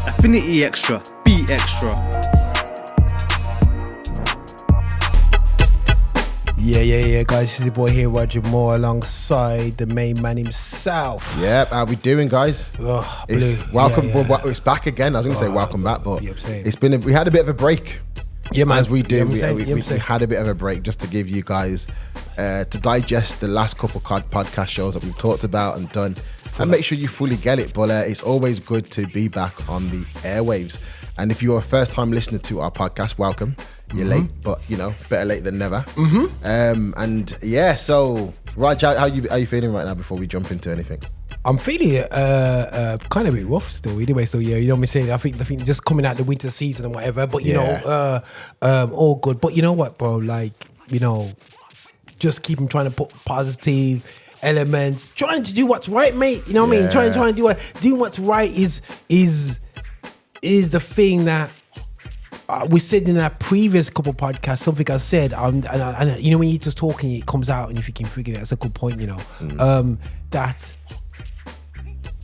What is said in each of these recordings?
Affinity Xtra, be extra. Yeah, guys. This is your boy here, Roger Moore, alongside the main man himself. Yep, how we doing, guys? Oh, it's welcome. It's back again. I was going to say welcome back, but it's been. We had a bit of a break. Yeah, man. As we do, we had had a bit of a break just to give you guys to digest the last couple podcast shows that we've talked about and done, and make sure you fully get it. But it's always good to be back on the airwaves. And if you're a first time listener to our podcast, welcome. You're late, but better late than never. And yeah, so Raj, how you feeling right now before we jump into anything? I'm feeling kind of a bit rough still. Anyway, so yeah, you know what I'm saying. I think just coming out the winter season and whatever, but you know, all good. But you know what, bro? Like, just keep trying to put positive elements, trying to do what's right, mate. You know what I mean? Trying to do what's right is the thing that. We said in our previous couple podcasts, something I said, and when you're just talking, it comes out, and if you can figure it, that's a good point, that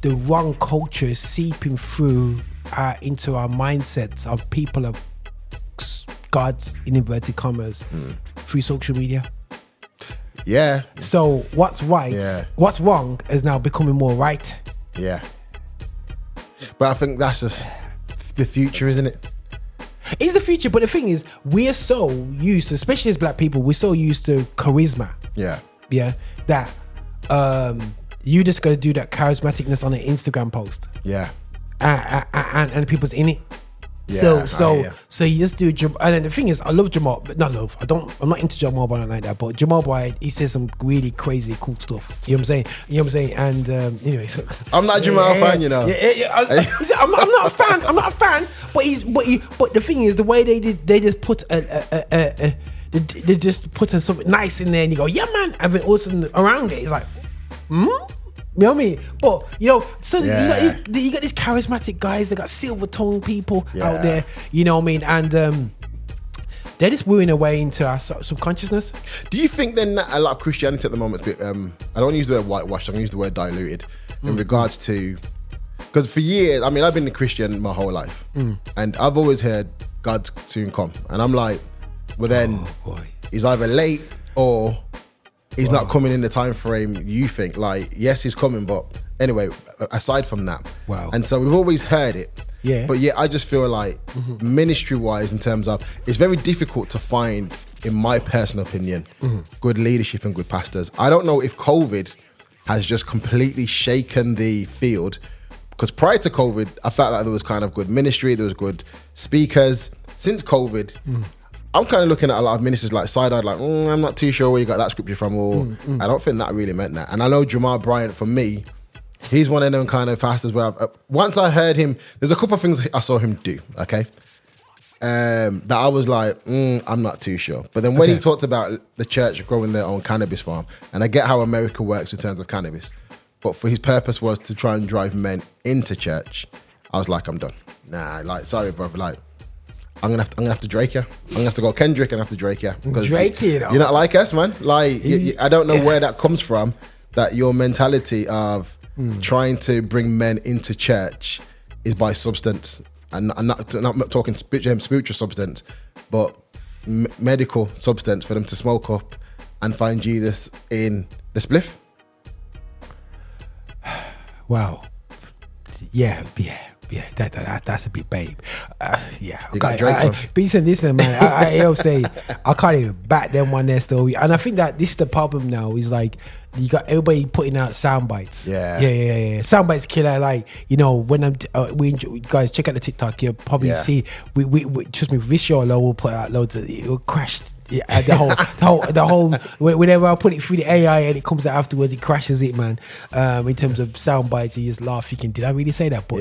the wrong culture is seeping through into our mindsets of people of God's, in inverted commas, through social media. Yeah. So what's right, what's wrong is now becoming more right. Yeah. But I think that's just the future, isn't it? It's the future, but the thing is, we're so used to, especially as black people, we're so used to charisma. Yeah. That you just gotta do that charismaticness on an Instagram post. Yeah. And people's in it. Yeah, so you just do and then the thing is, I love Jamal, but I'm not into Jamal Bryant like that, but Jamal Bryant, he says some really crazy cool stuff. You know what I'm saying? And anyway, I'm not a Jamal fan, I'm not a fan, but the thing is, the way they just put they just put something nice in there, and you go, yeah, man, and then all of a sudden around it, it's like, You know what I mean? But you got these charismatic guys. They got silver tongue people out there. You know what I mean? And they're just wooing away into our subconsciousness. Do you think then that a lot of Christianity at the moment, I don't want to use the word whitewashed, I'm going to use the word diluted in regards to, because for years, I mean, I've been a Christian my whole life, and I've always heard God's soon come, and I'm like, well then, he's either late or he's not coming in the time frame you think. Like, yes, he's coming, but anyway, aside from that. Wow. And so we've always heard it. Yeah. But yeah, I just feel like ministry-wise, in terms of, it's very difficult to find, in my personal opinion, good leadership and good pastors. I don't know if COVID has just completely shaken the field, because prior to COVID, I felt like there was kind of good ministry, there was good speakers. Since COVID, I'm kind of looking at a lot of ministers like side-eyed, like, I'm not too sure where you got that scripture from, or I don't think that really meant that. And I know Jamal Bryant, for me, he's one of them kind of pastors where once I heard him, there's a couple of things I saw him do, okay? That I was like, I'm not too sure. But then when he talked about the church growing their own cannabis farm, and I get how America works in terms of cannabis, but for his purpose was to try and drive men into church, I was like, I'm done. Nah, like, sorry, brother, like, I'm gonna have to Drake you. I'm gonna have to go Kendrick and have to Drake you. Drake you, you're not like us, man. Like, I don't know where that comes from. That your mentality of trying to bring men into church is by substance, and I'm not talking spiritual substance, but medical substance for them to smoke up and find Jesus in the spliff. Wow. Yeah. That's a bit babe. Listen, man. I say I can't even back them one there still. And I think that this is the problem now. Is like you got everybody putting out sound bites. Yeah. Sound bites killer. Like, when we guys check out the TikTok, you'll probably see we trust me. This show alone will put out loads of it will crash. Yeah, the whole whenever I put it through the AI and it comes out afterwards, it crashes it, man. In terms of sound bites, you just laugh. You can, did I really say that? But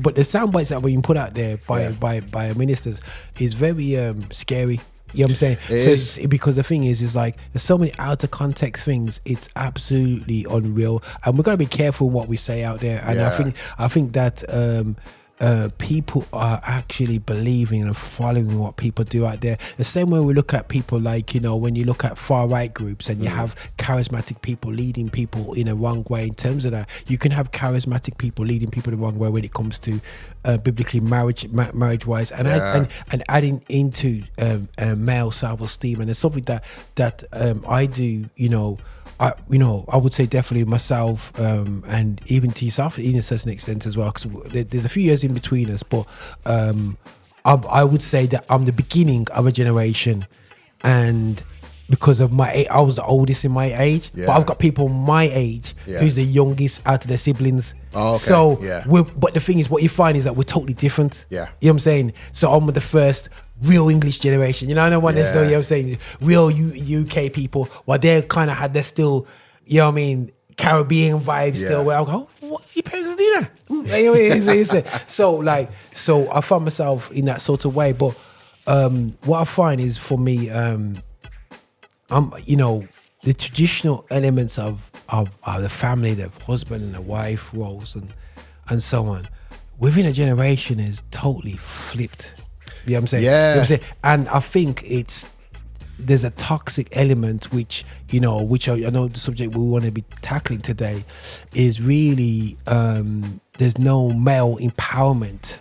but the sound bites that we put out there by ministers is very scary. You know what I'm saying? It's because the thing is like there's so many out of context things. It's absolutely unreal, and we've got to be careful what we say out there. And I think that people are actually believing and following what people do out there. The same way we look at people like, when you look at far right groups and you have charismatic people leading people in a wrong way. In terms of that, you can have charismatic people leading people the wrong way when it comes to biblically marriage wise, and adding into male self-esteem. And it's something that I do. I would say definitely myself, and even to yourself in a certain extent as well, because there's a few years in between us, but I would say that I'm the beginning of a generation, and because of my age, I was the oldest in my age, but I've got people my age who's the youngest out of their siblings. Oh, okay. So, but the thing is, what you find is that we're totally different. Yeah. You know what I'm saying? So I'm the first real English generation. I know what necessarily, you know what I'm saying, real UK people, while they're still, Caribbean vibes still, where I'll go, what are you parents doing that? So I find myself in that sort of way. But what I find is, for me, the traditional elements of the family, the husband and the wife roles and so on, within a generation is totally flipped. You know what I'm saying? Yeah. You know what I'm saying? And I think there's a toxic element which I know the subject we want to be tackling today is really there's no male empowerment.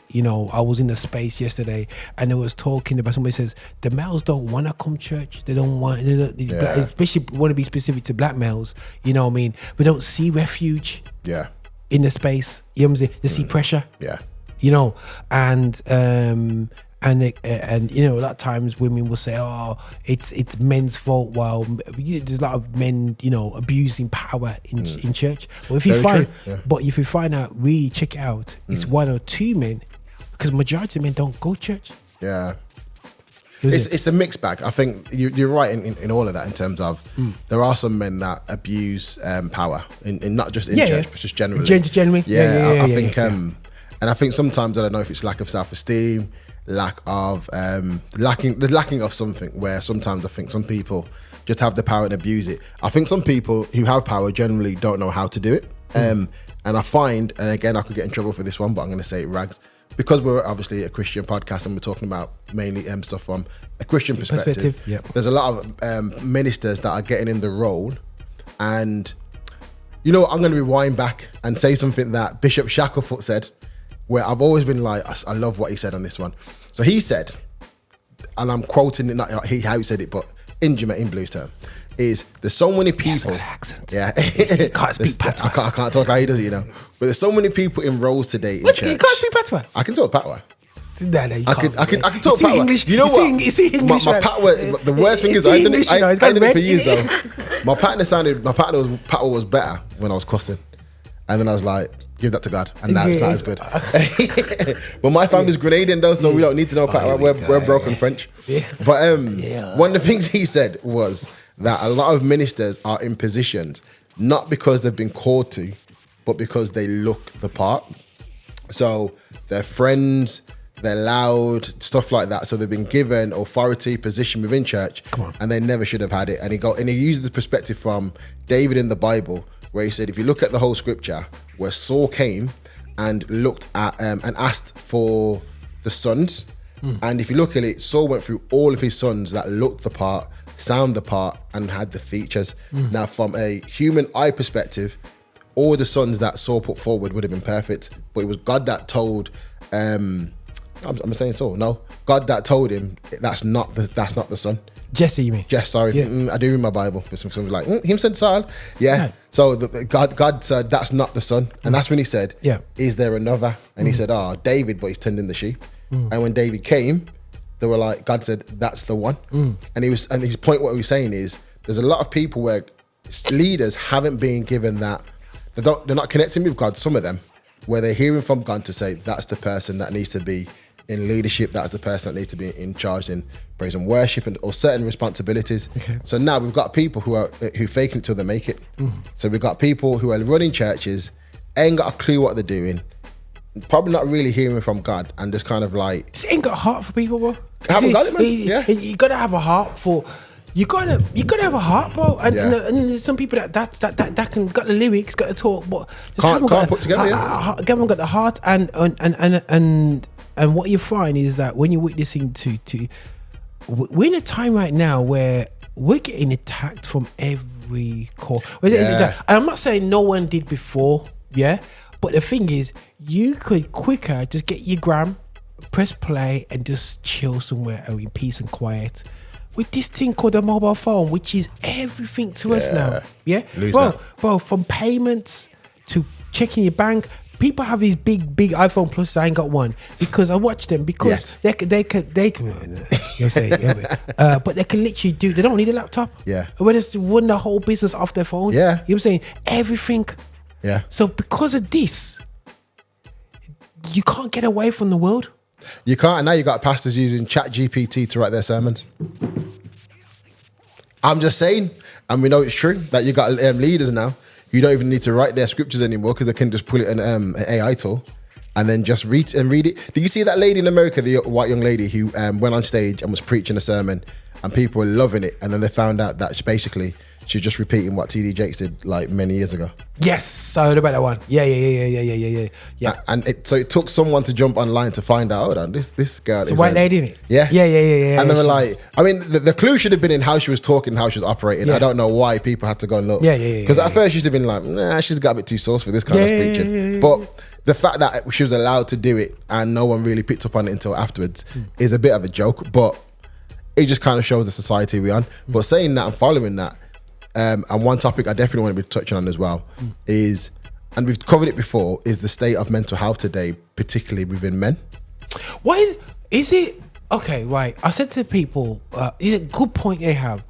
I was in a space yesterday and I was talking about, somebody says the males don't want to come church. They don't want, especially want to be specific to black males. You know what I mean? We don't see refuge. Yeah. In the space. You know what I'm saying? They see pressure. Yeah. And a lot of times women will say, "Oh, it's men's fault." While there's a lot of men, abusing power in church. But if you find out, really check it out, it's one or two men, because majority of men don't go to church. Yeah, it's a mixed bag. I think you're right in all of that, in terms of there are some men that abuse power, in not just in church, but just generally. Generally. I think, and I think sometimes, I don't know if it's lack of self-esteem, lack of lacking of something, where sometimes I think some people just have the power and abuse it. I think some people who have power generally don't know how to do it. And I find, and again, I could get in trouble for this one, but I'm going to say it, Rags, because we're obviously a Christian podcast and we're talking about mainly stuff from a Christian perspective. There's a lot of ministers that are getting in the role, and I'm going to rewind back and say something that Bishop Shackelford said, where I've always been like, I love what he said on this one. So he said, and I'm quoting it, not how he said it, but in Blues term, is there's so many people. He has a good accent. Yeah. He can't speak patois. I can't talk how he does it, But there's so many people in roles today in church. You can't speak patois? I can talk patois. No, you I can't. can talk patois. English. You know what? English, my patois, the worst thing is, I did it for years though. My patois was better when I was cussing. And then I was like, give that to God, and now it's not as good. But my family's Grenadian though, so we don't need to know patois. We're broken French. But one of the things he said was that a lot of ministers are in positions not because they've been called to, but because they look the part. So they're friends, they're loud, stuff like that. So they've been given authority, position within church, and they never should have had it. And he used the perspective from David in the Bible, where he said, if you look at the whole scripture, where Saul came and looked at and asked for the sons, and if you look at it, Saul went through all of his sons that looked the part, sound the part, and had the features. Now, from a human eye perspective, all the sons that Saul put forward would have been perfect, but it was God that told. I'm saying Saul. No, God that told him that's not the son. Jesse, you mean? Jess, sorry. I do read my Bible. Something like, him said Saul. Yeah. Right. So God said, that's not the son. And that's when he said, is there another? And he said, David, but he's tending the sheep. And when David came, they were like, God said, that's the one. And his point, what he was saying is, there's a lot of people where leaders haven't been given that. They're not connecting with God, some of them, where they're hearing from God to say, that's the person that needs to be in leadership, that's the person that needs to be in charge in praise and worship or certain responsibilities. So now we've got people who fake it till they make it. So we've got people who are running churches, ain't got a clue what they're doing, probably not really hearing from God, and just kind of like, just ain't got a heart for people, bro. Haven't got it, man. You gotta have a heart for, You gotta have a heart, bro. And, Yeah. and there's some people that can got the lyrics, got the talk, but just Can't haven't put together, yeah. haven't got the heart. And what you find is that when you're witnessing we're in a time right now where we're getting attacked from every corner. Yeah. And I'm not saying no one did before, yeah. But the thing is, you could quicker just get your gram, press play, and just chill somewhere in peace and quiet. With this thing called a mobile phone, which is everything to us now. Yeah? Lose Bro, that. bro, from payments to checking your bank, people have these big iPhone Plus. I ain't got one because I watch them because they can you'll say, but they can literally they don't need a laptop. Yeah. Where just run the whole business off their phone. Yeah. You know what I'm saying? Everything. Yeah. So because of this, you can't get away from the world. You can't, and now you got pastors using ChatGPT to write their sermons. I'm just saying, and we know it's true that you got leaders now. You don't even need to write their scriptures anymore because they can just pull it in an AI tool and then just read it. Did you see that lady in America, the white young lady who went on stage and was preaching a sermon, and people were loving it, and then they found out that she's just repeating what TD Jakes did like many years ago. Yes, I heard about that one. Yeah. And so it took someone to jump online to find out. Hold on, this girl It's is a white lady, isn't it? Yeah. And they were she- like, I mean, the clue should have been in how she was talking, how she was operating. Yeah. I don't know why people had to go and look. Yeah. Because at first she'd have been like, nah, she's got a bit too sauce for this kind of preaching. But the fact that she was allowed to do it and no one really picked up on it until afterwards is a bit of a joke. But it just kind of shows the society we're on. But saying that and following that, and one topic I definitely want to be touching on as well is, and we've covered it before, is the state of mental health today, particularly within men. Why is it okay? Right, I said to people, is it a good point they have,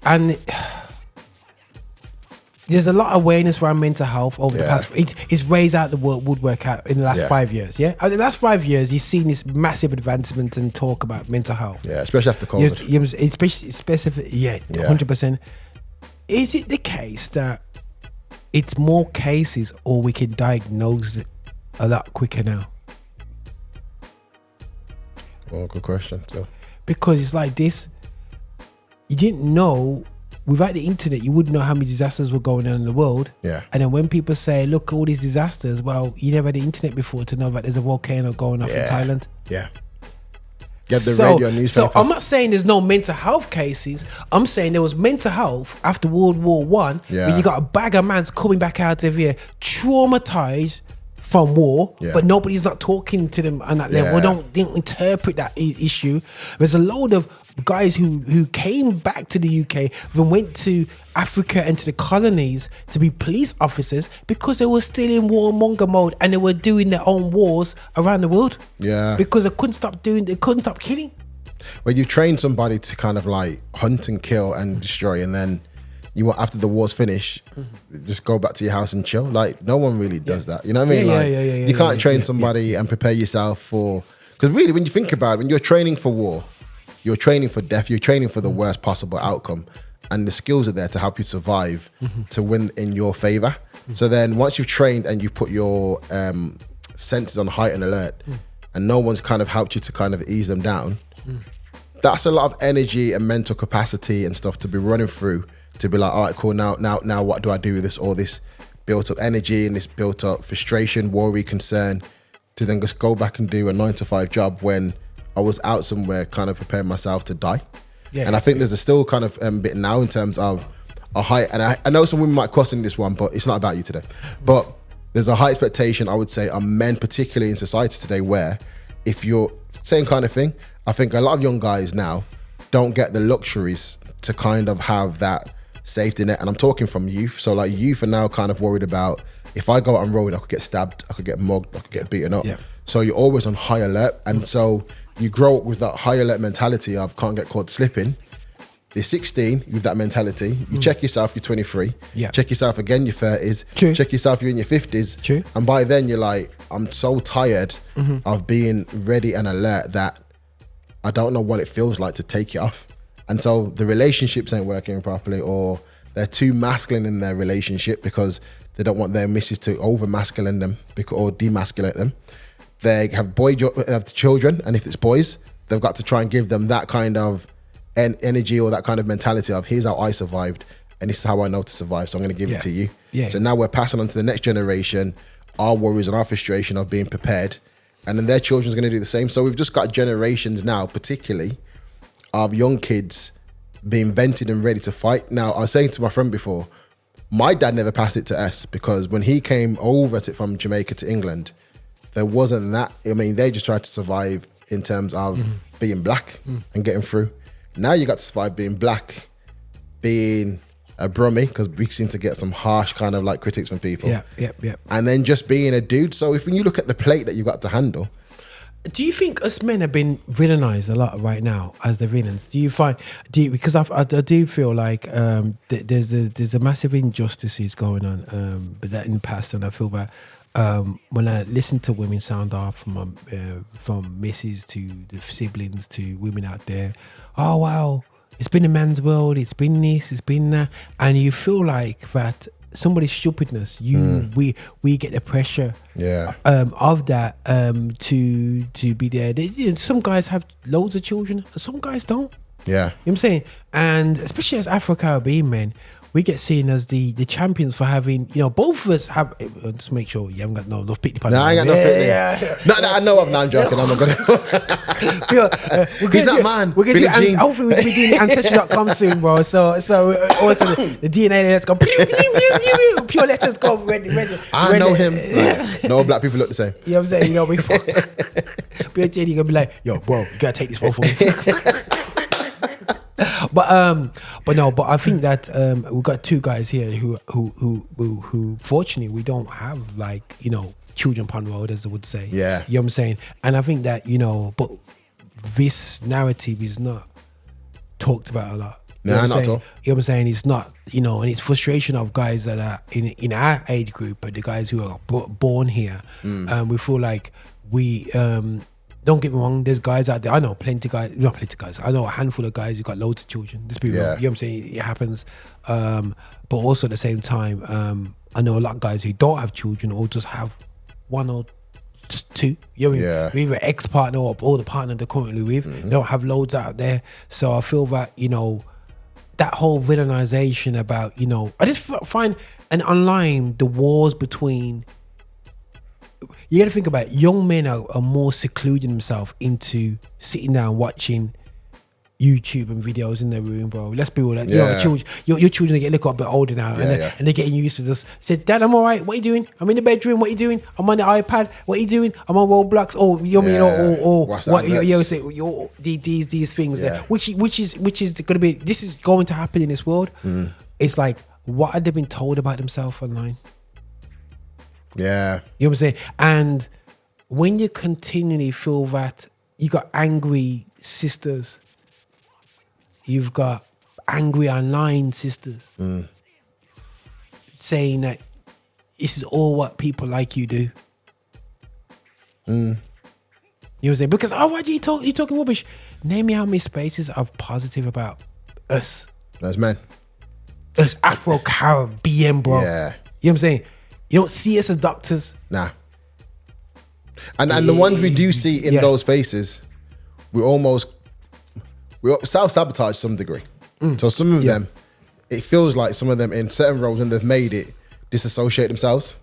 and there's a lot of awareness around mental health over the past. It's raised out the woodwork out in the last 5 years. Yeah, in the last 5 years, you've seen this massive advancement and talk about mental health. Yeah, especially after COVID. Especially specific. Yeah, 100%. Is it the case that it's more cases, or we can diagnose it a lot quicker now? Well, good question. So, Because it's like this, you didn't know, without the internet, you wouldn't know how many disasters were going on in the world. Yeah. And then when people say, look, all these disasters, well, you never had the internet before to know that there's a volcano going off in Thailand. Yeah. Get the radio newspapers. So I'm not saying there's no mental health cases. I'm saying there was mental health after World War One. Yeah. Where you got a bag of mans coming back out of here traumatized from war, but nobody's not talking to them on that level. They don't interpret that issue. There's a load of guys who came back to the UK, then went to Africa and to the colonies to be police officers because they were still in warmonger mode and they were doing their own wars around the world. Yeah. Because they couldn't stop killing. When you train somebody to kind of like hunt and kill and destroy, and then you want, after the war's finished, just go back to your house and chill. Like, no one really does that. You know what I mean? You can't train somebody and prepare yourself for, because really, when you think about it, when you're training for war, you're training for death, you're training for the worst possible outcome. And the skills are there to help you survive, to win in your favor. So then once you've trained and you've put your senses on heightened alert, and no one's kind of helped you to kind of ease them down, that's a lot of energy and mental capacity and stuff to be running through, to be like, all right, cool, now what do I do with this, all this built up energy and this built up frustration, worry, concern, to then just go back and do a 9-to-5 job when I was out somewhere kind of preparing myself to die. And I think there's a still kind of bit now in terms of a high, and I know some women might question this one, but it's not about you today. But there's a high expectation, I would say, on men, particularly in society today, where if you're same kind of thing, I think a lot of young guys now don't get the luxuries to kind of have that safety net. And I'm talking from youth. So like youth are now kind of worried about, if I go out on road, I could get stabbed, I could get mugged, I could get beaten up. So you're always on high alert. And so you grow up with that high alert mentality of can't get caught slipping. You're 16 with that mentality. You check yourself, you're 23. Check yourself again, you're 30s. True. Check yourself, you're in your 50s. True. And by then you're like, I'm so tired of being ready and alert that I don't know what it feels like to take it off. And so the relationships ain't working properly, or they're too masculine in their relationship because they don't want their missus to over masculine them or demasculate them. They have children, and if it's boys, they've got to try and give them that kind of energy or that kind of mentality of here's how I survived and this is how I know to survive, so I'm going to give it to you. So now we're passing on to the next generation our worries and our frustration of being prepared, and then their children's going to do the same. So we've just got generations now, particularly of young kids being vented and ready to fight. Now, I was saying to my friend before, my dad never passed it to us because when he came over from Jamaica to England, there wasn't that. I mean, they just tried to survive in terms of being black and getting through. Now you got to survive being black, being a brummie, because we seem to get some harsh kind of like critics from people. And then just being a dude. So if when you look at the plate that you got to handle. Do you think us men have been villainized a lot right now as the villains? Do you find, because I do feel like there's a massive injustices going on, but that in the past, and I feel that when I listen to women sound off from misses to the siblings to women out there, oh wow, it's been a man's world, it's been this, it's been that, and you feel like that somebody's stupidness, we get the pressure of that to be there. Some guys have loads of children, some guys don't. You know what I'm saying? And especially as Afro-Caribbean men, we get seen as the champions for having, both of us have, just make sure you haven't got enough pity. No, I ain't got no pity. No, I know of, no, I'm joking, I'm not going to. He's that man. We're going to hopefully we'll be doing Ancestry.com soon, bro. So also the DNA let's go, pew, pew, pew, pew, pew. Pure letters go, ready. I know him. Right. No black people look the same. You know what I'm saying? You're going to be like, yo, bro, you got to take this one for me. But I think that we've got two guys here who fortunately we don't have children upon road, as they would say. You know what I'm saying? And I think that but this narrative is not talked about a lot. Nah, not at all. You know what I'm saying? It's not, and it's frustration of guys that are in our age group, but the guys who are born here, we feel like we. Don't get me wrong, there's guys out there, I know not plenty guys, I know a handful of guys who got loads of children. Let's be real, you know what I'm saying? It happens. But also at the same time, I know a lot of guys who don't have children or just have one or just two. You know what I mean? Either ex-partner or the partner they're currently with. They don't have loads out there. So I feel that, that whole villainization about, I just find, and online, the wars between, you got to think about it. Young men are more secluding themselves into sitting down watching YouTube and videos in their room, bro. Let's be real. Your children get a little bit older now, and they're getting used to this. Say, Dad, I'm all right. What are you doing? I'm in the bedroom. What are you doing? I'm on the iPad. What are you doing? I'm on Roblox. Oh, these things. Which is going to be. This is going to happen in this world. It's like, what have they been told about themselves online? You know what I'm saying? And when you continually feel that you got angry sisters, you've got angry online sisters saying that this is all what people like you do. You know what I'm saying? Because, why do you talking rubbish? Name me how many spaces are positive about us. Those men. Us Afro-Caribbean, bro. You know what I'm saying? You don't see us as doctors. Nah. And the ones we do see in those spaces, we self-sabotage to some degree. So some of them, it feels like some of them in certain roles when they've made it, disassociate themselves.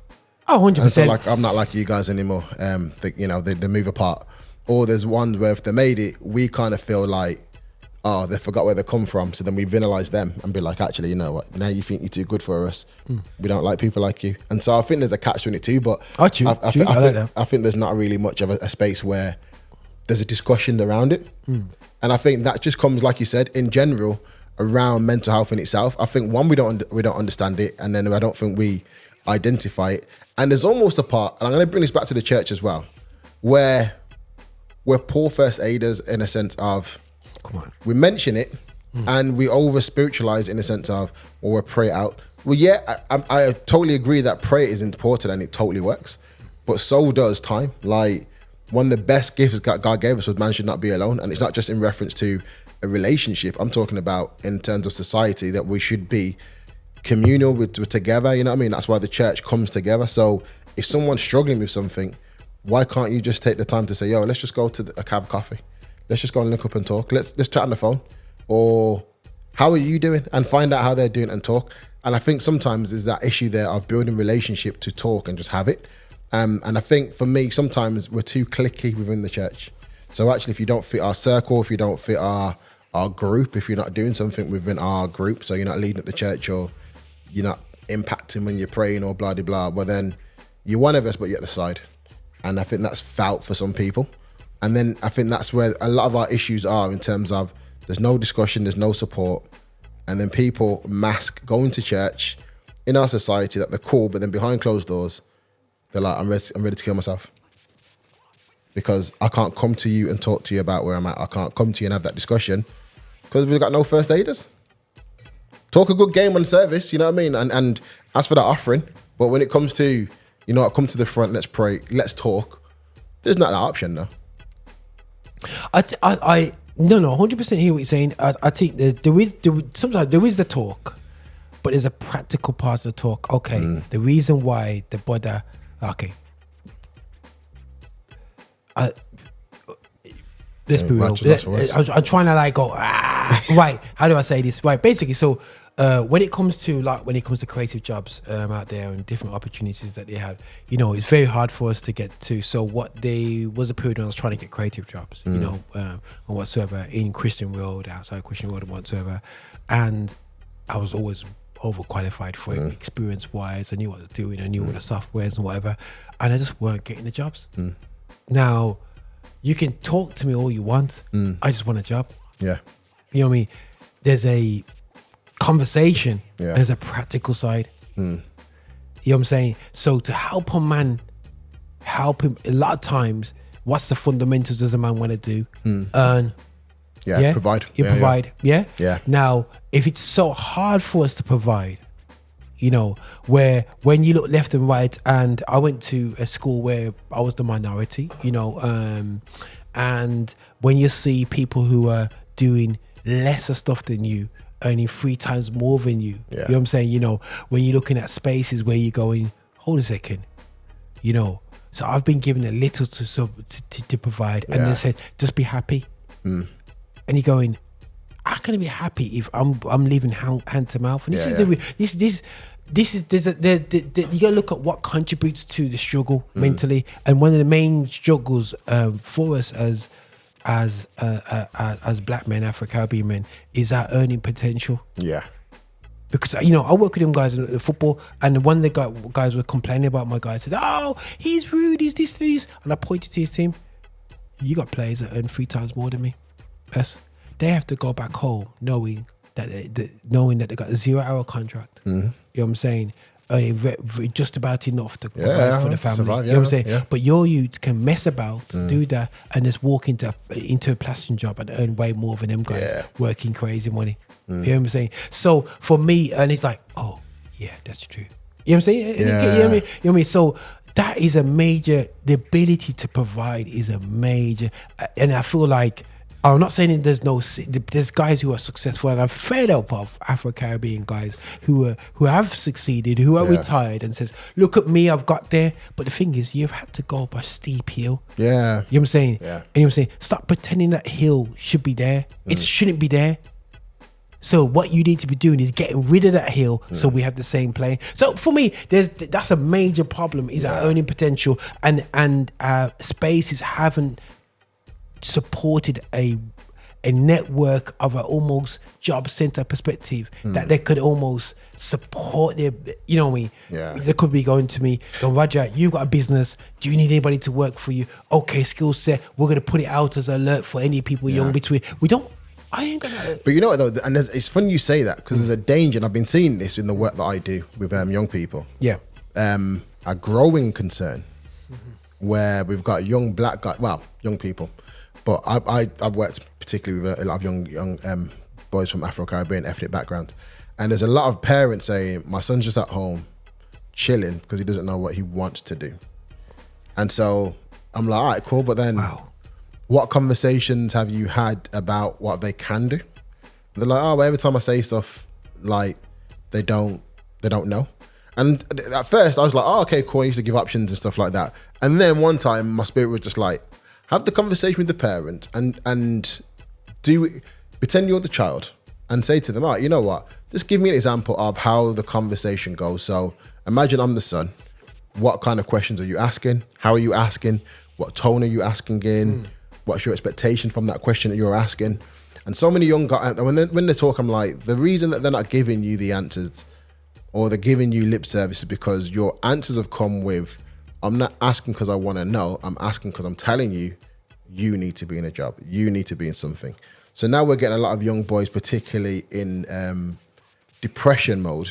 Oh, 100%. And so like, I'm not like you guys anymore. They move apart. Or there's ones where if they made it, we kind of feel like, they forgot where they come from. So then we villainize them and be like, actually, you know what? Now you think you're too good for us. We don't like people like you. And so I think there's a catch-22, but I think there's not really much of a space where there's a discussion around it. And I think that just comes, like you said, in general, around mental health in itself. I think we don't understand it, and then I don't think we identify it. And there's almost a part, and I'm going to bring this back to the church as well, where we're poor first aiders in a sense of, come on, we mention it and we over spiritualize it in the sense of, well, we'll pray it out. Well, I totally agree that prayer is important and it totally works, but so does time. Like, one of the best gifts God gave us was man should not be alone. And it's not just in reference to a relationship. I'm talking about in terms of society, that we should be communal with together. You know what I mean? That's why the church comes together. So if someone's struggling with something, why can't you just take the time to say, yo, let's just go to a cab coffee. Let's just go and link up and talk. Let's chat on the phone. or how are you doing, and find out how they're doing and talk. And I think sometimes there's that issue there of building relationship to talk and just have it. And I think for me, sometimes we're too cliquey within the church. So actually, if you don't fit our circle, if you don't fit our group, if you're not doing something within our group, so you're not leading at the church, or you're not impacting when you're praying, or blah, blah, blah, well then you're one of us, but you're at the side. And I think that's felt for some people. And then I think that's where a lot of our issues are, in terms of there's no discussion, there's no support. And then people mask going to church in our society that they're cool, but then behind closed doors, they're like, I'm ready to kill myself. Because I can't come to you and talk to you about where I'm at. I can't come to you and have that discussion because we've got no first aiders. Talk a good game on service, you know what I mean? And ask for that offering. But when it comes to, you know, I come to the front, let's pray, let's talk, there's not that option though. No, 100% hear what you're saying. I think sometimes there is the talk, but there's a practical part of the talk. Okay, the reason why the brother, okay, let's be real. I'm trying to like go, right, how do I say this? Right, basically, so when it comes to creative jobs out there and different opportunities that they have, you know, it's very hard for us to get to. So was a period when I was trying to get creative jobs, you know, and whatsoever, in Christian world, outside Christian world, and whatsoever, and I was always overqualified for it, experience wise. I knew what I was doing, I knew all the softwares and whatever, and I just weren't getting the jobs. Now, you can talk to me all you want. I just want a job. Yeah. You know what I mean? There's a conversation. Yeah. There's a practical side. You know what I'm saying? So to help a man, help him, a lot of times, what's the fundamentals does a man want to do? Earn. Yeah. Provide. You provide. Yeah? Yeah. Now, if it's so hard for us to provide, you know, where when you look left and right, and I went to a school where I was the minority, you know, and when you see people who are doing lesser stuff than you, earning 3 times more than you, you know what I'm saying? You know, when you're looking at spaces where you're going, hold a second, you know, so I've been given a little to provide, and they said, just be happy. And you're going, how can I be happy if I'm living hand to mouth? And this is you gotta look at what contributes to the struggle mentally, and one of the main struggles for us as black men, Afro-Caribbean men, is our earning potential. Yeah. Because, you know, I work with them guys in football, and one of the guys were complaining about my guy. Said, "Oh, he's rude, he's this, and I pointed to his team. You got players that earn 3 times more than me. Yes, they have to go back home knowing that they got a 0-hour contract. You know what I'm saying? Earning just about enough to provide for the family. Survive, you know what I'm saying? Yeah. But your youths can mess about, do that, and just walk into a plastering job and earn way more than them guys working crazy money. You know what I'm saying? So for me, and it's like, oh yeah, that's true. You know what I'm saying? You know what I mean? So that is a major. The ability to provide is a major, and I feel like, I'm not saying there's guys who are successful, and I'm fed up of Afro-Caribbean guys who have succeeded, who are retired, and says, look at me, I've got there. But the thing is, you've had to go up a steep hill. Yeah. You know what I'm saying? Yeah. You know what I'm saying? Stop pretending that hill should be there. It shouldn't be there. So what you need to be doing is getting rid of that hill, so we have the same plane. So for me, that's a major problem, is our earning potential, and spaces haven't supported a network of an almost job center perspective that they could almost support their, you know what I mean? Yeah. They could be going to me, going, Roger, you've got a business. Do you need anybody to work for you? Okay, skill set. We're going to put it out as an alert for any people young between. I ain't gonna. But you know what though, and it's funny you say that, because there's a danger, and I've been seeing this in the work that I do with young people. Yeah. A growing concern where we've got young black guys, well, young people, but I've worked particularly with a lot of young boys from Afro-Caribbean ethnic background, and there's a lot of parents saying, my son's just at home chilling because he doesn't know what he wants to do. And so I'm like, all right, cool, but then what conversations have you had about what they can do? They're like, oh, well, every time I say stuff, like, they don't know. And at first I was like, oh, okay, cool. I used to give options and stuff like that. And then one time my spirit was just like, have the conversation with the parent and do it. pretend you're the child and say to them, all right, you know what? Just give me an example of how the conversation goes. So imagine I'm the son. What kind of questions are you asking? How are you asking? What tone are you asking in? What's your expectation from that question that you're asking? And so many young guys, when they talk, I'm like, the reason that they're not giving you the answers or they're giving you lip service is because your answers have come with, I'm not asking because I want to know. I'm asking because I'm telling you, you need to be in a job. You need to be in something. So now we're getting a lot of young boys, particularly in depression mode,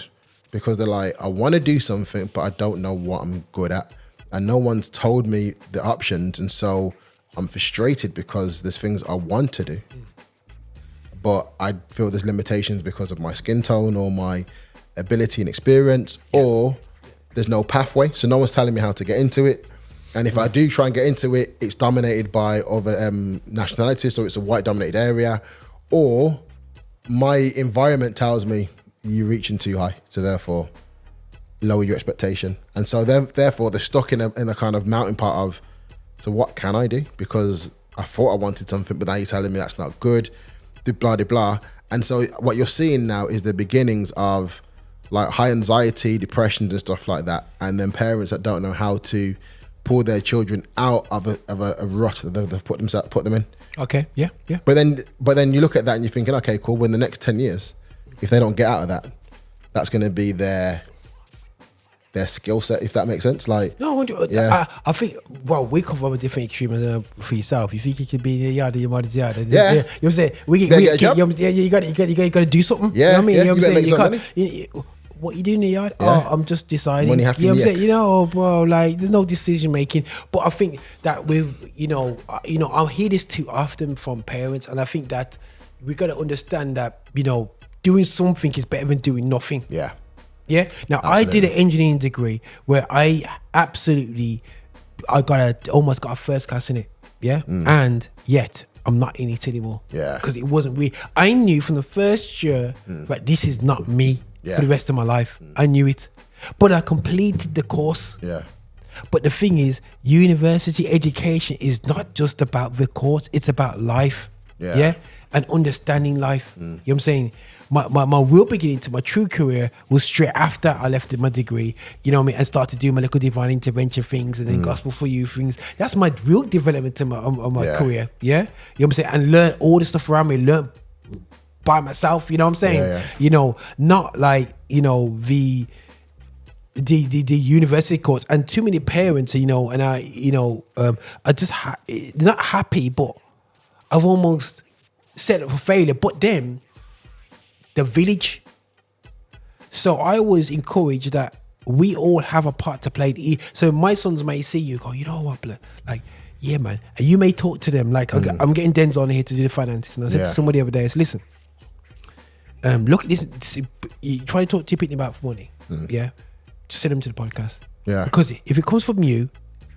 because they're like, I want to do something, but I don't know what I'm good at. And no one's told me the options. And so I'm frustrated because there's things I want to do, but I feel there's limitations because of my skin tone or my ability and experience, or there's no pathway. So no one's telling me how to get into it. And if I do try and get into it, it's dominated by other nationalities. So it's a white dominated area, or my environment tells me you're reaching too high. So therefore lower your expectation. And so therefore they're stuck in a kind of mountain part of, so what can I do? Because I thought I wanted something, but now you're telling me that's not good, blah, blah, blah. And so what you're seeing now is the beginnings of like high anxiety, depressions and stuff like that. And then parents that don't know how to pull their children out of a rut that they've put them in. Okay, yeah. But then you look at that and you're thinking, okay, cool. Well, in the next 10 years, if they don't get out of that, that's going to be their skill set, if that makes sense. Like, no, I think, well, we come from a different extreme for yourself. You think you could be in the yard of your mother's yard. Yeah. You know what I'm saying? You get a job? You got to do something. Yeah, you know what I mean? yeah, You know what I'm you better saying? make some What you do in the yard? Yeah. Oh, I'm just deciding. Money You know happy, what I'm yeah. saying? You know, bro, like there's no decision making. But I think that with, I hear this too often from parents, and I think that we got to understand that, doing something is better than doing nothing. Yeah. Yeah. Now Absolutely. I did an engineering degree where I almost got a first class in it. Yeah. And yet I'm not in it anymore. Yeah. Because it wasn't real. I knew from the first year that this is not me for the rest of my life. I knew it. But I completed the course. Yeah. But the thing is, university education is not just about the course, it's about life. Yeah. And understanding life. You know what I'm saying? My real beginning to my true career was straight after I left my degree, you know what I mean, and started doing my little divine intervention things and then gospel for you things. That's my real development in my career. Yeah. You know what I'm saying? And learn all the stuff around me, learn by myself, you know what I'm saying? Yeah. Not like, the university course. And too many parents, and are just they're not happy, but I've almost set up for failure. But then the village. So I always encourage that we all have a part to play. So my sons may see you go, you know what, like, yeah, man. And you may talk to them like, I'm getting Denzel on here to do the finances. And I said to somebody the other day, I said, listen, look at this. You try to talk to your people about money. Yeah. Just send them to the podcast. Yeah. Because if it comes from you,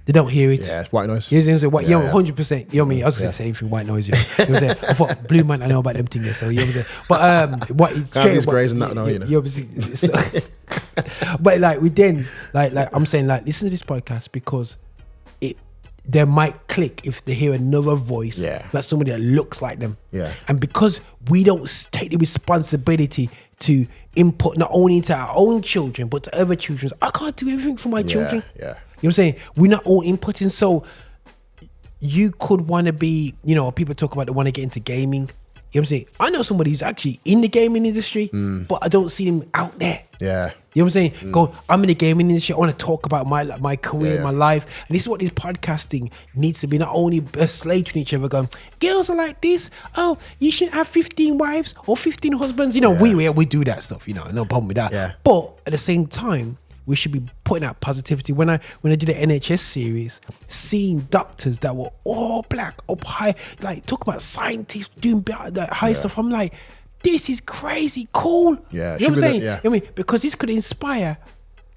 they don't hear it. Yeah, it's white noise. You know what I'm saying? 100%. You know what I mean? I was going to say anything white noise. You know what I'm saying? I thought, blue man, I know about them things. So, you know what I'm saying? But Can't grays and that, no, you know. So, but like with them, like I'm saying, like, listen to this podcast because they might click if they hear another voice, like somebody that looks like them. Yeah. And because we don't take the responsibility to input not only into our own children, but to other children. I can't do everything for my children. Yeah. You know what I'm saying? We're not all inputting. So you could want to be, people talk about they want to get into gaming. You know what I'm saying? I know somebody who's actually in the gaming industry, but I don't see them out there. Yeah. You know what I'm saying? Go, I'm in the gaming industry. I want to talk about my career, my life. And this is what this podcasting needs to be. Not only a slave to each other going, girls are like this. Oh, you shouldn't have 15 wives or 15 husbands. We do that stuff, no problem with that. Yeah. But at the same time, we should be putting out positivity. When I did the NHS series, seeing doctors that were all black, up high, like talk about scientists doing that high stuff. I'm like, this is crazy cool. Yeah, you know what I'm saying? Yeah. You know what I mean? Because this could inspire,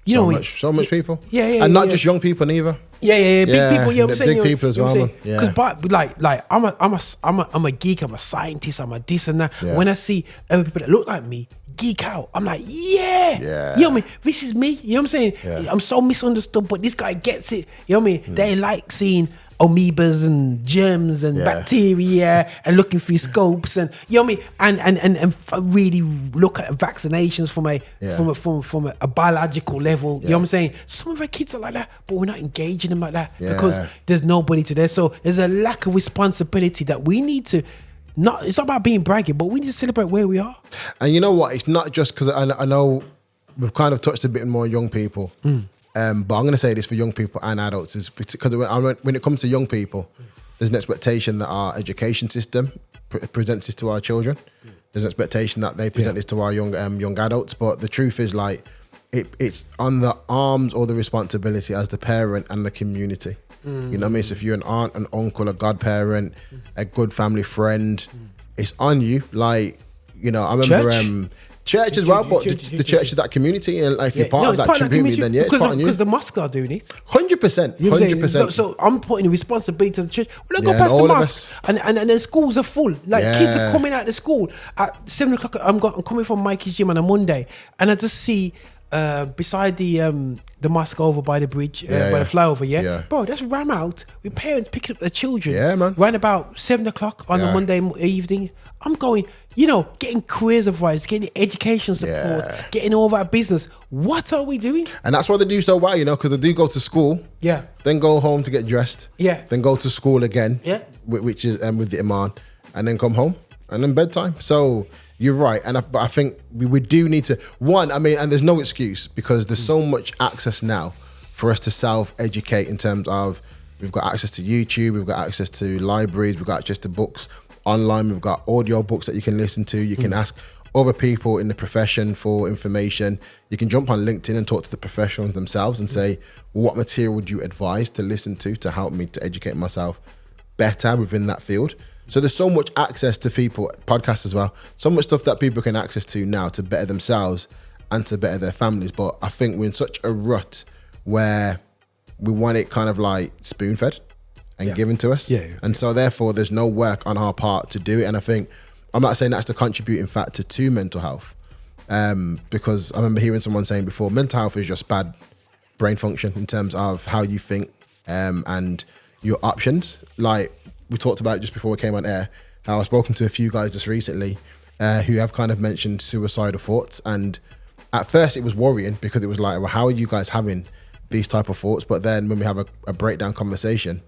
so much people. Yeah. And not just young people neither. Yeah. Big people. You know what I'm saying? Big people as well, man. Yeah. Because like I'm a geek. I'm a scientist. I'm a this and that. Yeah. When I see other people that look like me geek out, I'm like, yeah. You know what I mean? This is me. You know what I'm saying? Yeah. I'm so misunderstood, but this guy gets it. You know what I mean? They like seeing amoebas and germs and bacteria and looking through scopes and you know what I mean and really look at vaccinations from a biological level. You know what I'm saying? Some of our kids are like that, but we're not engaging them like that because there's nobody to there. So there's a lack of responsibility that we need to. It's not about being bragging, but we need to celebrate where we are. And you know what? It's not just because I know we've kind of touched a bit more on young people, but I'm going to say this for young people and adults is because when it comes to young people, there's an expectation that our education system presents this to our children. There's an expectation that they present this to our young adults, but the truth is like it's on the arms or the responsibility as the parent and the community. You know what I mean? So if you're an aunt, an uncle, a godparent, a good family friend, it's on you. Like, you know, I remember church as well, but the church is that community, and like, if you're part of that community, then it's part of you. Because the mosques are doing it. 100%, 100%. So I'm putting the responsibility to the church. When I go past the mosque, and then schools are full. Like kids are coming out of school at 7 o'clock. I'm coming from Mikey's gym on a Monday, and I just see. Beside the mosque over by the bridge, by the flyover, bro, that's ram out with parents picking up their children. Man. Right about 7 o'clock on a Monday evening. I'm going, getting careers advice, getting education support, getting all that business. What are we doing? And that's why they do so well, because they do go to school, then go home to get dressed, then go to school again, which is with the Iman, and then come home, and then bedtime. So. You're right, but I think we do need to and there's no excuse because there's so much access now for us to self-educate in terms of we've got access to YouTube, we've got access to libraries, we've got access to books online, we've got audio books that you can listen to, you can ask other people in the profession for information, you can jump on LinkedIn and talk to the professionals themselves and say, well, what material would you advise to listen to help me to educate myself better within that field? So there's so much access to people, podcasts as well, so much stuff that people can access to now to better themselves and to better their families. But I think we're in such a rut where we want it kind of like spoon-fed and given to us. And so therefore there's no work on our part to do it. And I think, I'm not saying that's the contributing factor to mental health, because I remember hearing someone saying before, mental health is just bad brain function in terms of how you think and your options. Like, we talked about just before we came on air, how I've spoken to a few guys just recently who have kind of mentioned suicidal thoughts. And at first it was worrying because it was like, well, how are you guys having these type of thoughts? But then when we have a breakdown conversation,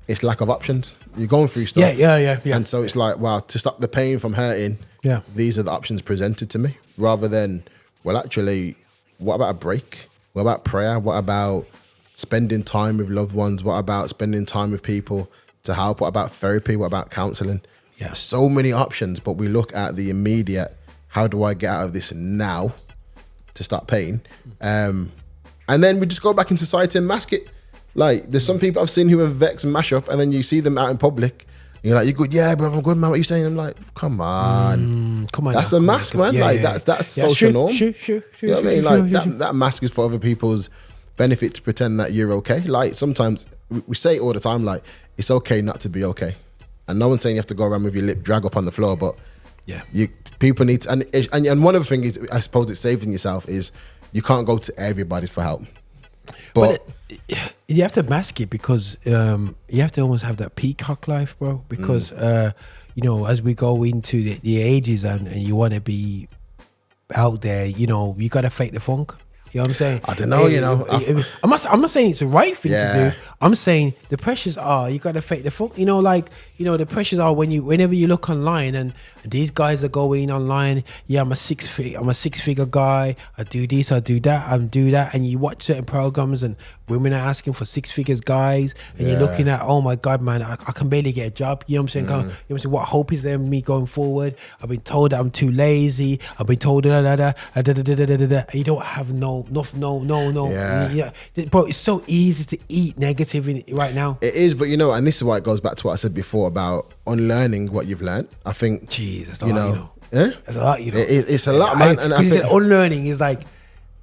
it's lack of options. You're going through stuff. Yeah. And so it's like, wow, to stop the pain from hurting, these are the options presented to me. Rather than, well, actually, what about a break? What about prayer? What about spending time with loved ones? What about spending time with people to help? What about therapy? What about counseling? So many options, but we look at the immediate, how do I get out of this now to stop pain? And then we just go back in society and mask it. Like, there's some people I've seen who have vex and mash up, and then you see them out in public, and you're like, you're good, yeah, bro, I'm good, man, what are you saying? I'm like, come on. That's a mask, man. That's social norm. Sure. You know what I mean? Like, that mask is for other people's benefit to pretend that you're okay. Like, sometimes we say it all the time, like, it's okay not to be okay. And no one's saying you have to go around with your lip drag up on the floor, but people need to, and one of the things I suppose it's saving yourself is you can't go to everybody for help. But you have to mask it because you have to almost have that peacock life, bro. Because as we go into the ages and you want to be out there, you got to fake the funk. You know what I'm saying? I don't know, I'm not saying it's the right thing to do. I'm saying the pressures are you got to fake the funk. The pressures are whenever you look online and these guys are going online. Yeah, I'm a six figure guy. I do this, I do that, I do that. And you watch certain programs and women are asking for 6 figures guys, and you're looking at, oh my God, man, I can barely get a job. You know what I'm saying? You know what I'm saying? What hope is there in me going forward? I've been told that I'm too lazy. I've been told and you don't have no. Yeah. Bro, it's so easy to eat negative right now. It is, but and this is why it goes back to what I said before about unlearning what you've learned. I think, that's a lot, That's a lot, It's a lot, man. And I think unlearning is like,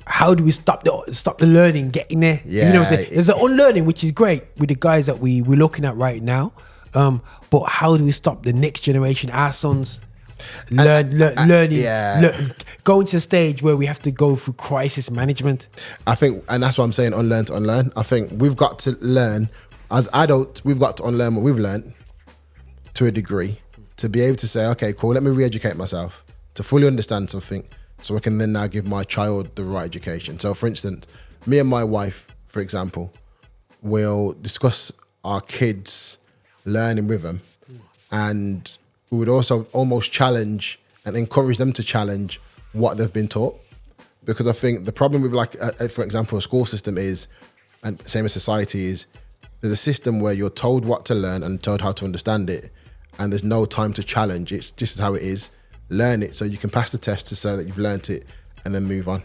how do we stop the learning getting there? Yeah. You know what I'm saying? There's the unlearning, which is great with the guys that we're looking at right now. But how do we stop the next generation, our sons, learning, going to a stage where we have to go through crisis management? I think, and that's what I'm saying, unlearn to unlearn. I think we've got to learn as adults, we've got to unlearn what we've learned to a degree to be able to say, okay, cool, let me re-educate myself to fully understand something so I can then now give my child the right education. So for instance, me and my wife, for example, will discuss our kids' learning with them, and we would also almost challenge and encourage them to challenge what they've been taught. Because I think the problem with, like, for example, a school system is, and same as society is, there's a system where you're told what to learn and told how to understand it, and there's no time to challenge. It's just how it is. Learn it so you can pass the test to say that you've learnt it and then move on.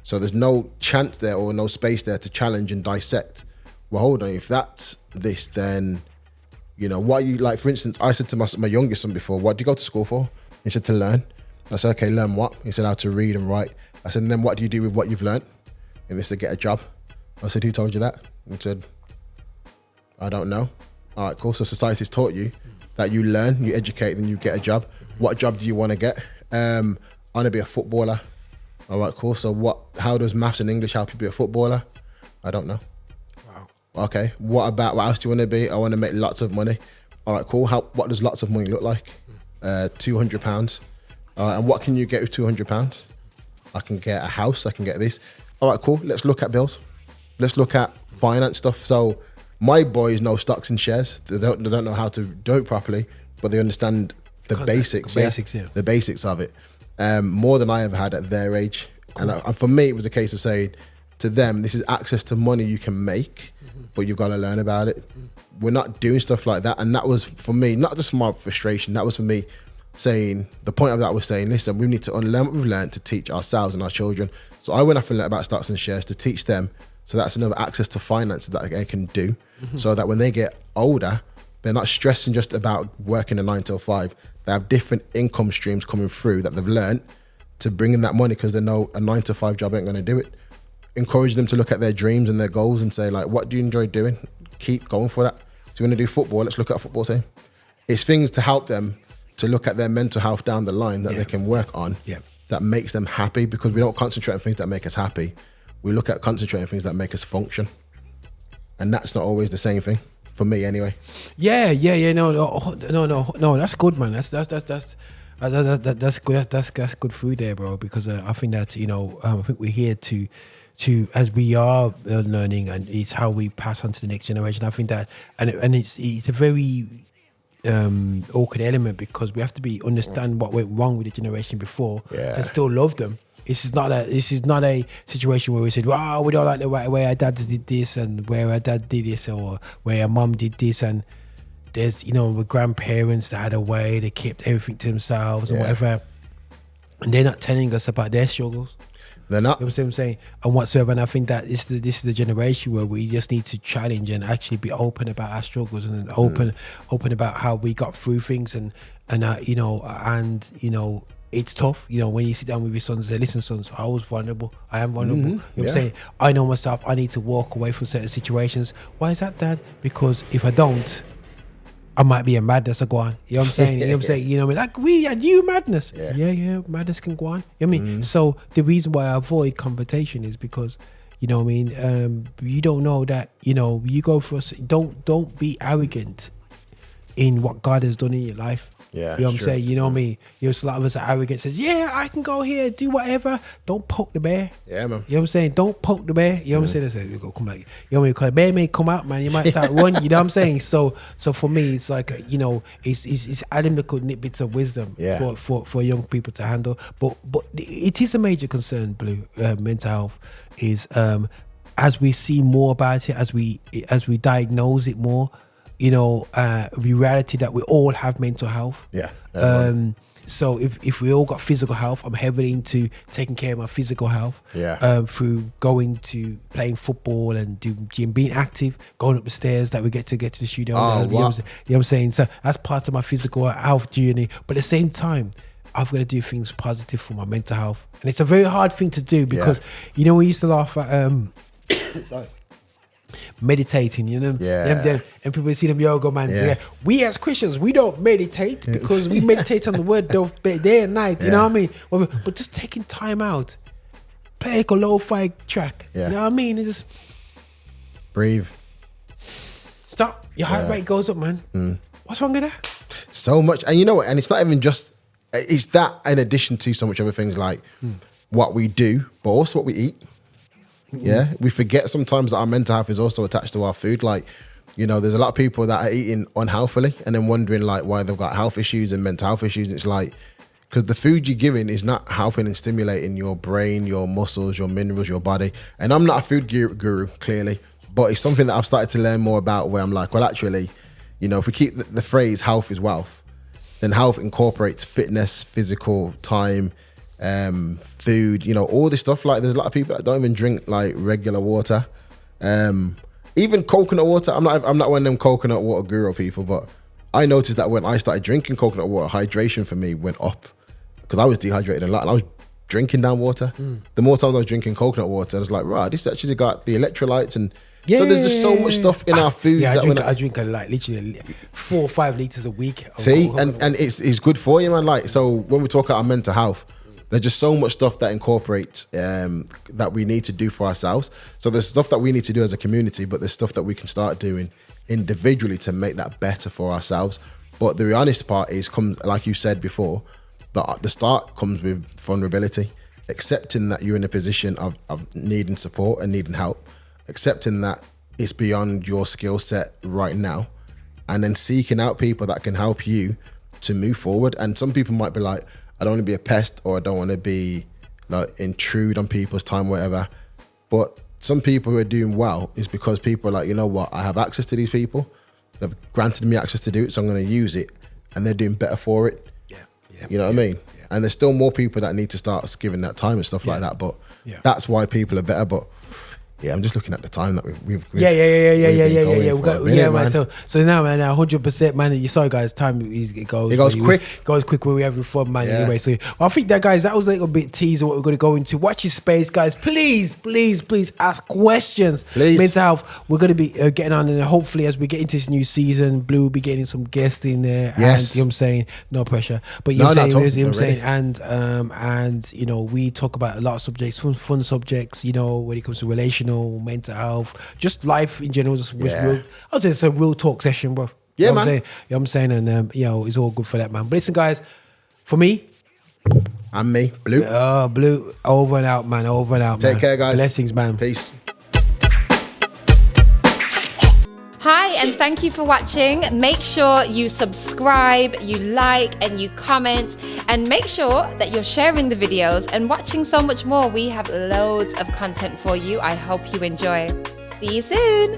So there's no chance there or no space there to challenge and dissect. Well, hold on, if that's this, then, you know, what you, like, for instance, I said to my youngest son before, what do you go to school for? He said, to learn. I said, okay, learn what? He said, how to read and write. I said, and then what do you do with what you've learned? And he said, get a job. I said, who told you that? He said, I don't know. All right, cool. So society's taught you that you learn, you educate, then you get a job. What job do you want to get? I want to be a footballer. All right, cool. So how does maths and English help you be a footballer? I don't know. Wow. Okay. What else do you want to be? I want to make lots of money. All right, cool. What does lots of money look like? £200. And what can you get with £200? I can get a house, I can get this. All right, cool. Let's look at bills. Let's look at finance stuff. So my boys know stocks and shares. They don't know how to do it properly, but they understand the basics. The basics of it. More than I ever had at their age. Cool. And for me, it was a case of saying to them, this is access to money you can make, but you've got to learn about it. We're not doing stuff like that. And that was, for me, not just my frustration, that was for me saying, the point of that was saying, listen, we need to unlearn what we've learned to teach ourselves and our children. So I went off and learned about stocks and shares to teach them. So that's another access to finance that they can do, so that when they get older, they're not stressing just about working a 9 till 5. They have different income streams coming through that they've learned to bring in that money, because they know a 9 to 5 job ain't going to do it. Encourage them to look at their dreams and their goals and say, like, what do you enjoy doing? Keep going for that. So you want to do football? Let's look at a football team. It's things to help them to look at their mental health down the line that they can work on, that makes them happy, because we don't concentrate on things that make us happy. We look at concentrating on things that make us function. And that's not always the same thing, for me anyway. Yeah. No. That's good, man. That's good. That's good food there, bro. Because I think that, I think we're here to as we are learning, and it's how we pass on to the next generation. I think that, and it's a very awkward element, because we have to understand what went wrong with the generation before and still love them. This is not a situation where we said, wow, we don't like the way our dad did this and where our dad did this, or where our mum did this. And there's, with grandparents that had a way, they kept everything to themselves and whatever. And they're not telling us about their struggles. They're not. You know what I'm saying? And whatsoever. And I think that this is the generation where we just need to challenge and actually be open about our struggles, and open about how we got through things, and it's tough, when you sit down with your sons and say, listen, sons, I was vulnerable. I am vulnerable. You know what I'm saying? I know myself. I need to walk away from certain situations. Why is that, Dad? Because if I don't, I might be a madness go on. You know what I'm saying? You know what I'm saying? You know what I mean? Like, we had you madness. Yeah, madness can go on. You know what I mean? So the reason why I avoid confrontation is because, you know what I mean? You don't know that, you go for don't be arrogant in what God has done in your life. Yeah, you know what I'm saying? You know what I mean? A lot of us are arrogant, says, yeah, I can go here, do whatever. Don't poke the bear. Yeah, man. You know what I'm saying? Don't poke the bear. You know what I'm saying? They say, you go, come like, you know what I mean? Because the bear may come out, man. You might start run. You know what I'm saying? So for me, it's like, it's adding little bits of wisdom for young people to handle. But it is a major concern, Blue. Mental health is as we see more about it, as we diagnose it more. Reality that we all have mental health. So if we all got physical health, I'm heavily into taking care of my physical health. Through going to playing football and do gym, being active, going up the stairs that we get to the studio. You know what I'm saying? So that's part of my physical health journey. But at the same time, I've got to do things positive for my mental health, and it's a very hard thing to do because we used to laugh at sorry. Meditating, and people see them yoga man. We as Christians, we don't meditate because we meditate on the word day and night. You know what I mean? But just taking time out, play like a lo-fi track. You know what I mean? It's just breathe. stop. Your heart rate goes up, man. What's wrong with that? So much. And you know what? And it's not even just, it's that in addition to so much other things like what we do, but also what we eat. Yeah. We forget sometimes that our mental health is also attached to our food. Like, you know, there's a lot of people that are eating unhealthily and then wondering like why they've got health issues and mental health issues. And it's like, because the food you're giving is not helping and stimulating your brain, your muscles, your minerals, your body. And I'm not a food guru, clearly, but it's something that I've started to learn more about where I'm like, well, actually, you know, if we keep the phrase health is wealth, then health incorporates fitness, physical, time, food, you know, all this stuff. Like there's a lot of people that don't even drink like regular water. Even coconut water. I'm not one of them coconut water guru people, but I noticed that when I started drinking coconut water, hydration for me went up because I was dehydrated a lot and I was drinking down water. The more times I was drinking coconut water, I was like, right, this actually got the electrolytes and so there's just so much stuff in our foods. Yeah, I drink like literally 4 or 5 liters a week. See, and it's good for you, man. Like, so when we talk about our mental health, there's just so much stuff that incorporates that we need to do for ourselves. So there's stuff that we need to do as a community, but there's stuff that we can start doing individually to make that better for ourselves. But the honest part is, comes like you said before, the start comes with vulnerability, accepting that you're in a position of needing support and needing help, accepting that it's beyond your skill set right now, and then seeking out people that can help you to move forward. And some people might be like, I don't want to be a pest, or I don't want to be like intrude on people's time, whatever. But some people who are doing well is because people are like, you know what, I have access to these people. They've granted me access to do it, so I'm going to use it, and they're doing better for it. You know what I mean? Yeah. And there's still more people that need to start giving that time and stuff like that. But that's why people are better. But yeah, I'm just looking at the time that we've yeah. Man. So now, man, 100%, man. You saw, guys, time it goes quick. It goes quick when we're having fun, man. Yeah. Anyway, so I think that, guys, that was a little bit teaser what we're going to go into. Watch your space, guys. Please ask questions. Please. Mental health. We're going to be getting on, and hopefully as we get into this new season, Blue will be getting some guests in there. Yes. And, you know what I'm saying? No pressure, but you know what I'm saying. And you know, we talk about a lot of subjects, fun subjects. You know, when it comes to relations, mental health, just life in general. Just real, I'll say it's a real talk session, bro. Yeah, you know man. You know what I'm saying? And you know, it's all good for that, man. But listen, guys, for me, and me, Blue. Blue, over and out, man. Over and out. Take care, guys. Blessings, man. Peace. Hi, and thank you for watching. Make sure you subscribe, you like, and you comment, and make sure that you're sharing the videos and watching so much more. We have loads of content for you. I hope you enjoy. See you soon.